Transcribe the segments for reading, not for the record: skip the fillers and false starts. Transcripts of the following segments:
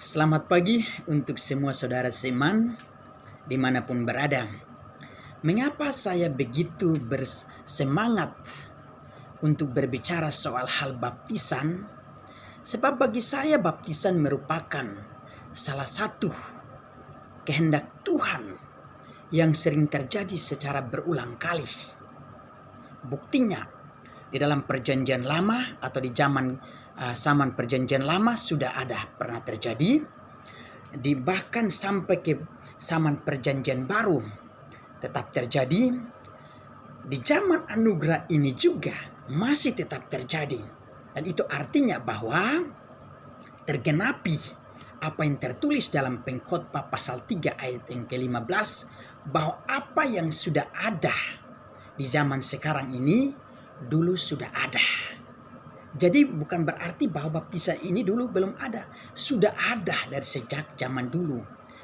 Selamat pagi untuk semua saudara seiman dimanapun berada. Mengapa saya begitu bersemangat untuk berbicara soal hal baptisan? Sebab bagi saya baptisan merupakan salah satu kehendak Tuhan yang sering terjadi secara berulang kali. Buktinya di dalam perjanjian lama atau di zaman perjanjian lama sudah ada pernah terjadi, bahkan sampai ke zaman perjanjian baru tetap terjadi. Di zaman anugerah ini juga masih tetap terjadi, dan itu artinya bahwa tergenapi apa yang tertulis dalam Pengkhotbah pasal 3 ayat yang ke-15, bahwa apa yang sudah ada di zaman sekarang ini dulu sudah ada. Jadi bukan berarti bahwa baptisan ini dulu belum ada. Sudah ada dari sejak zaman dulu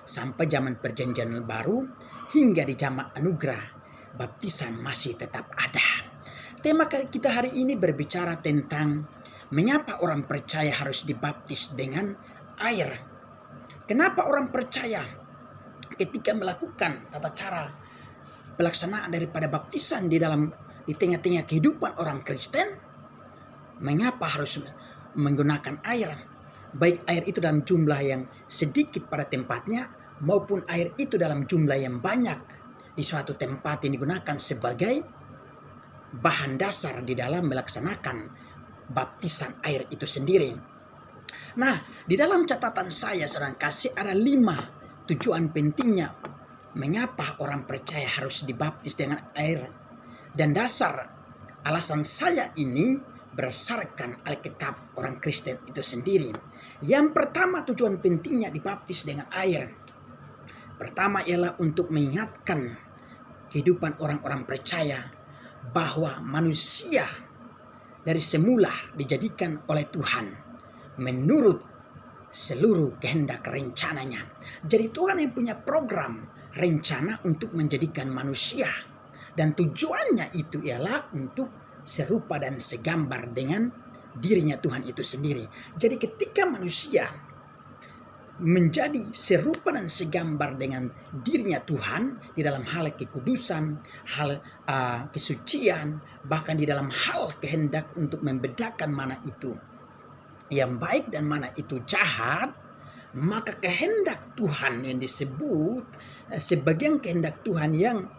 sampai zaman perjanjian baru hingga di zaman anugerah. Baptisan masih tetap ada. Tema kita hari ini berbicara tentang mengapa orang percaya harus dibaptis dengan air. Kenapa orang percaya ketika melakukan tata cara pelaksanaan daripada baptisan di tengah-tengah kehidupan orang Kristen, mengapa harus menggunakan air? Baik air itu dalam jumlah yang sedikit pada tempatnya maupun air itu dalam jumlah yang banyak di suatu tempat yang digunakan sebagai bahan dasar di dalam melaksanakan baptisan air itu sendiri. Nah, di dalam catatan saya sedang kasih ada 5 tujuan pentingnya mengapa orang percaya harus dibaptis dengan air. Dan dasar alasan saya ini berdasarkan Alkitab orang Kristen itu sendiri. Yang pertama, tujuan pentingnya dibaptis dengan air. Pertama ialah untuk mengingatkan kehidupan orang-orang percaya bahwa manusia dari semula dijadikan oleh Tuhan menurut seluruh kehendak rencananya. Jadi Tuhan yang punya program rencana untuk menjadikan manusia, dan tujuannya itu ialah untuk serupa dan segambar dengan dirinya Tuhan itu sendiri. Jadi ketika manusia menjadi serupa dan segambar dengan dirinya Tuhan di dalam hal kekudusan, hal kesucian, bahkan di dalam hal kehendak untuk membedakan mana itu yang baik dan mana itu jahat, maka kehendak Tuhan yang disebut sebagian kehendak Tuhan yang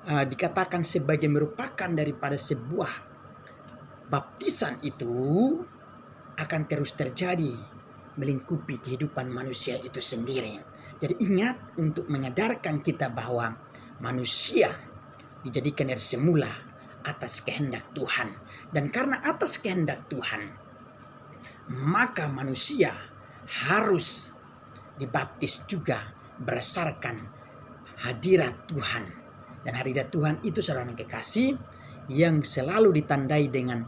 dikatakan sebagai merupakan daripada sebuah baptisan itu akan terus terjadi melingkupi kehidupan manusia itu sendiri. Jadi ingat untuk menyadarkan kita bahwa manusia dijadikan dari semula atas kehendak Tuhan. Dan karena atas kehendak Tuhan, maka manusia harus dibaptis juga berdasarkan hadirat Tuhan. Dan hadirat Tuhan itu saudara yang kekasih yang selalu ditandai dengan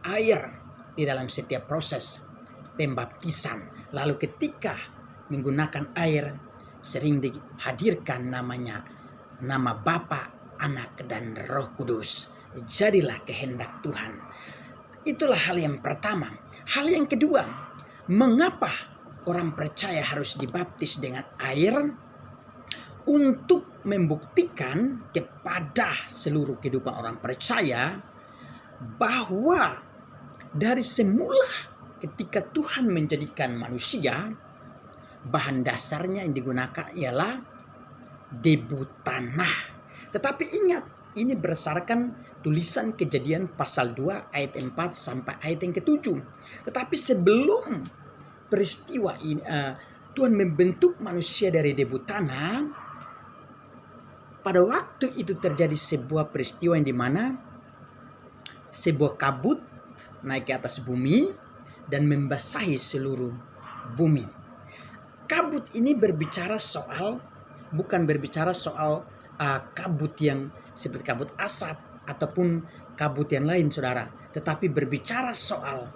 air di dalam setiap proses pembaptisan. Lalu ketika menggunakan air sering dihadirkan nama Bapa, Anak, dan Roh Kudus. Jadilah kehendak Tuhan. Itulah hal yang pertama. Hal yang kedua, mengapa orang percaya harus dibaptis dengan air? Untuk membuktikan kepada seluruh kehidupan orang percaya bahwa dari semula ketika Tuhan menjadikan manusia, bahan dasarnya yang digunakan ialah debu tanah. Tetapi ingat, ini berdasarkan tulisan Kejadian pasal 2 ayat 4 sampai ayat yang ke-7. Tetapi sebelum peristiwa ini, Tuhan membentuk manusia dari debu tanah. Pada waktu itu terjadi sebuah peristiwa yang dimana sebuah kabut naik ke atas bumi dan membasahi seluruh bumi. Kabut ini bukan berbicara soal kabut yang seperti kabut asap ataupun kabut yang lain saudara. Tetapi berbicara soal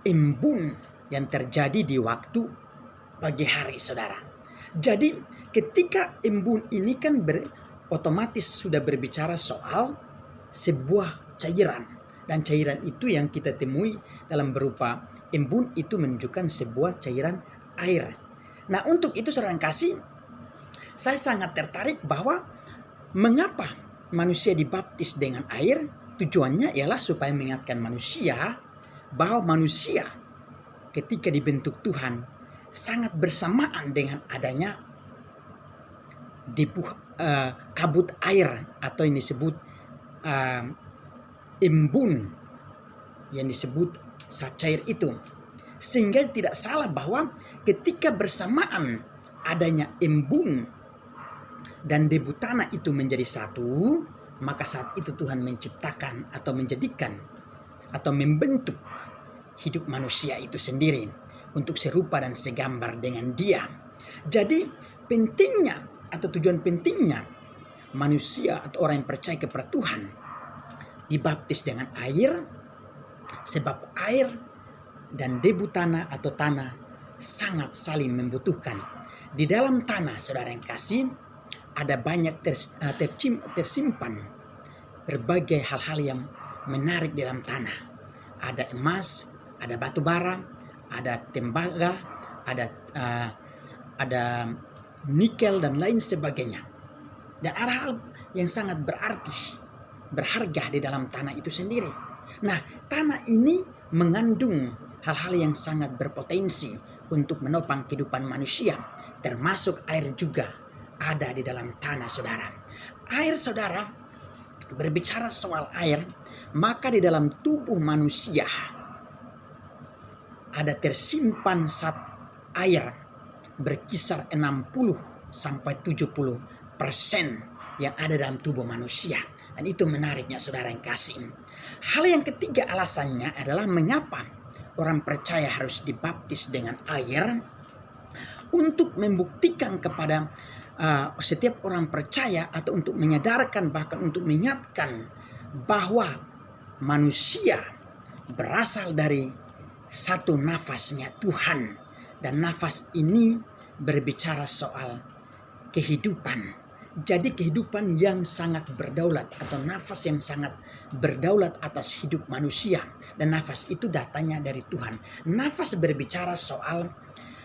embun yang terjadi di waktu pagi hari saudara. Jadi ketika embun ini kan otomatis sudah berbicara soal sebuah cairan. Dan cairan itu yang kita temui dalam berupa embun itu menunjukkan sebuah cairan air. Nah, untuk itu saudara yang kasih, saya sangat tertarik bahwa mengapa manusia dibaptis dengan air. Tujuannya ialah supaya mengingatkan manusia bahwa manusia ketika dibentuk Tuhan sangat bersamaan dengan adanya kabut air atau yang disebut embun, yang disebut zat cair itu. Sehingga tidak salah bahwa ketika bersamaan adanya embun dan debu tanah itu menjadi satu, maka saat itu Tuhan menciptakan atau menjadikan atau membentuk hidup manusia itu sendiri untuk serupa dan segambar dengan Dia. Jadi pentingnya atau tujuan pentingnya manusia atau orang yang percaya kepada Tuhan dibaptis dengan air, sebab air dan debu tanah atau tanah sangat saling membutuhkan. Di dalam tanah, saudara yang kasih, ada banyak tersimpan berbagai hal-hal yang menarik di dalam tanah. Ada emas, ada batu bara, ada tembaga, ada nikel dan lain sebagainya. Dan ada hal yang sangat berharga di dalam tanah itu sendiri. Nah, tanah ini mengandung hal-hal yang sangat berpotensi untuk menopang kehidupan manusia, termasuk air juga ada di dalam tanah, saudara. Air, saudara, berbicara soal air, maka di dalam tubuh manusia ada tersimpan zat air berkisar 60 sampai 70% yang ada dalam tubuh manusia. Dan itu menariknya, saudara yang kasih. Hal yang ketiga alasannya adalah mengapa orang percaya harus dibaptis dengan air, untuk membuktikan kepada setiap orang percaya atau untuk menyadarkan, bahkan untuk mengingatkan bahwa manusia berasal dari satu nafasnya Tuhan, dan nafas ini berbicara soal kehidupan. Jadi kehidupan yang sangat berdaulat atau nafas yang sangat berdaulat atas hidup manusia, dan nafas itu datanya dari Tuhan. Nafas berbicara soal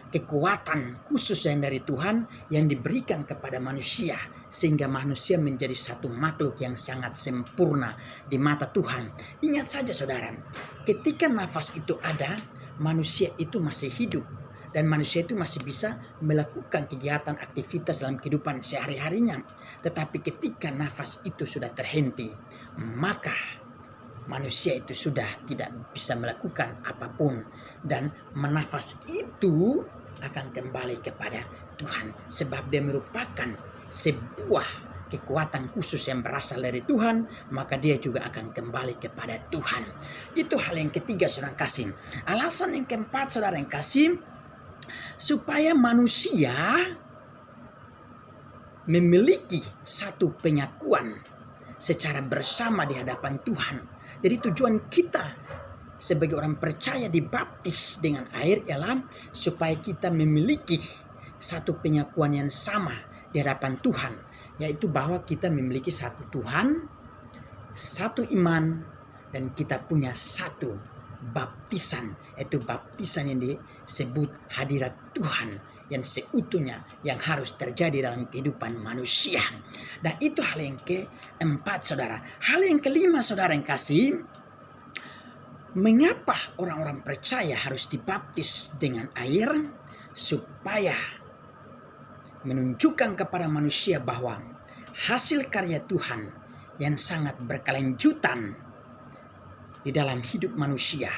kekuatan khusus yang dari Tuhan yang diberikan kepada manusia, sehingga manusia menjadi satu makhluk yang sangat sempurna di mata Tuhan. Ingat saja, saudara, ketika nafas itu ada, manusia itu masih hidup dan manusia itu masih bisa melakukan kegiatan aktivitas dalam kehidupan sehari-harinya. Tetapi ketika nafas itu sudah terhenti, maka manusia itu sudah tidak bisa melakukan apapun, dan menafas itu akan kembali kepada Tuhan, sebab dia merupakan sebuah kekuatan khusus yang berasal dari Tuhan, maka dia juga akan kembali kepada Tuhan. Itu hal yang ketiga, saudara kasih. Alasan yang keempat, saudara yang kasih, supaya manusia memiliki satu pengakuan secara bersama di hadapan Tuhan. Jadi tujuan kita sebagai orang percaya dibaptis dengan air ialah supaya kita memiliki satu pengakuan yang sama di hadapan Tuhan, yaitu bahwa kita memiliki satu Tuhan, satu iman, dan kita punya satu baptisan, yaitu baptisan yang disebut hadirat Tuhan yang seutuhnya yang harus terjadi dalam kehidupan manusia. Dan itu hal yang keempat, saudara. Hal yang kelima, saudara yang kasih, mengapa orang-orang percaya harus dibaptis dengan air? Supaya menunjukkan kepada manusia bahwa hasil karya Tuhan yang sangat berkelanjutan di dalam hidup manusia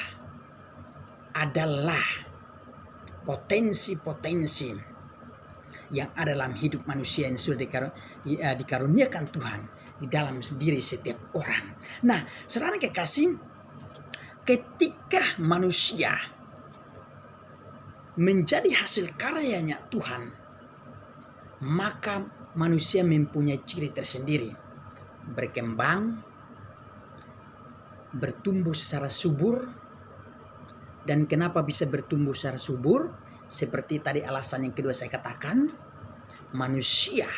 adalah potensi-potensi yang ada dalam hidup manusia yang sudah dikaruniakan Tuhan di dalam diri setiap orang. Nah, saudara kekasih, ketika manusia menjadi hasil karyanya Tuhan, maka manusia mempunyai ciri tersendiri: berkembang, bertumbuh secara subur. Dan kenapa bisa bertumbuh secara subur? Seperti tadi alasan yang kedua saya katakan, manusia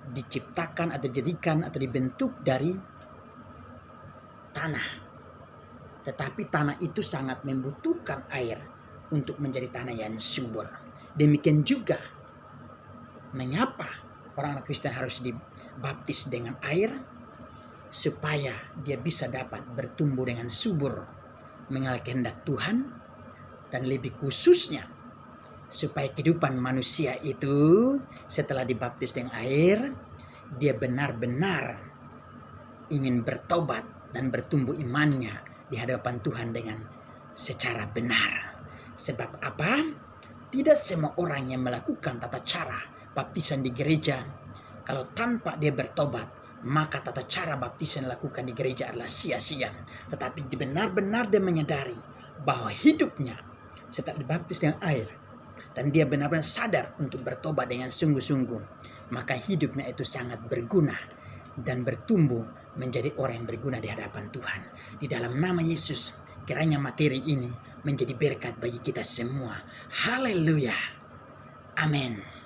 diciptakan atau dijadikan atau dibentuk dari tanah. Tetapi tanah itu sangat membutuhkan air untuk menjadi tanah yang subur. Demikian juga mengapa orang Kristen harus dibaptis dengan air, supaya dia bisa dapat bertumbuh dengan subur mengalah kehendak Tuhan, dan lebih khususnya supaya kehidupan manusia itu setelah dibaptis dengan air, dia benar-benar ingin bertobat dan bertumbuh imannya di hadapan Tuhan dengan secara benar. Sebab apa? Tidak semua orang yang melakukan tata cara baptisan di gereja, kalau tanpa dia bertobat, maka tata cara baptisan dilakukan di gereja adalah sia-sia. Tetapi benar-benar dia menyadari bahwa hidupnya setelah dibaptis dengan air, dan dia benar-benar sadar untuk bertobat dengan sungguh-sungguh, maka hidupnya itu sangat berguna dan bertumbuh menjadi orang yang berguna di hadapan Tuhan. Di dalam nama Yesus, kiranya materi ini menjadi berkat bagi kita semua. Haleluya. Amin.